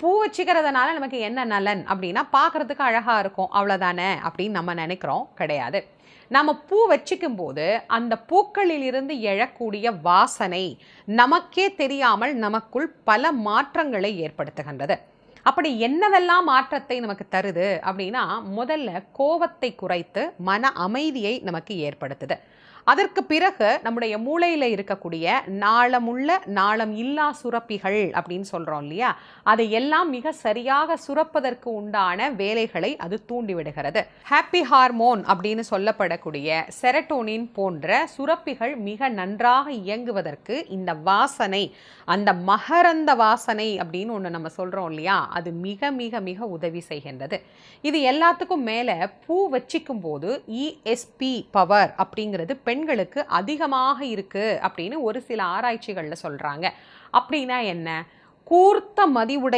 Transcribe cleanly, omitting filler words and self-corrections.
பூ வச்சுக்கிறதுனால நமக்கு என்ன நலன் அப்படின்னா பார்க்கறதுக்கு அழகாக இருக்கும் அவ்வளோதானே அப்படின்னு நம்ம நினைக்கிறோம். கிடையாது. நம்ம பூ வச்சுக்கும் போது அந்த பூக்களில் இருந்து எழக்கூடிய வாசனை நமக்கே தெரியாமல் நமக்குள் பல மாற்றங்களை ஏற்படுத்துகின்றது. அப்படி என்னவெல்லாம் மாற்றத்தை நமக்கு தருது அப்படின்னா, முதல்ல கோபத்தை குறைத்து மன அமைதியை நமக்கு ஏற்படுத்துது. அதற்கு பிறகு நம்முடைய மூளையில் இருக்கக்கூடிய நாளமுள்ள நாளம் இல்லா சுரப்பிகள் அப்படின்னு சொல்கிறோம் இல்லையா, அதை எல்லாம் மிக சரியாக சுரப்பதற்கு உண்டான வேலைகளை அது தூண்டிவிடுகிறது. ஹாப்பி ஹார்மோன் அப்படின்னு சொல்லப்படக்கூடிய செரட்டோனின் போன்ற சுரப்பிகள் மிக நன்றாக இயங்குவதற்கு இந்த வாசனை, அந்த மகரந்த வாசனை அப்படின்னு ஒன்று நம்ம சொல்கிறோம் இல்லையா, அது மிக மிக மிக உதவி செய்கின்றது. இது எல்லாத்துக்கும் மேலே பூ வச்சிக்கும் போது இஎஸ்பி பவர் அப்படிங்கிறது பெண்களுக்கு அதிகமாக இருக்கு அப்படின்னு ஒரு சில ஆராய்ச்சிகளில் சொல்றாங்க. அப்படின்னா என்ன? கூர்த்த மதிவுடைய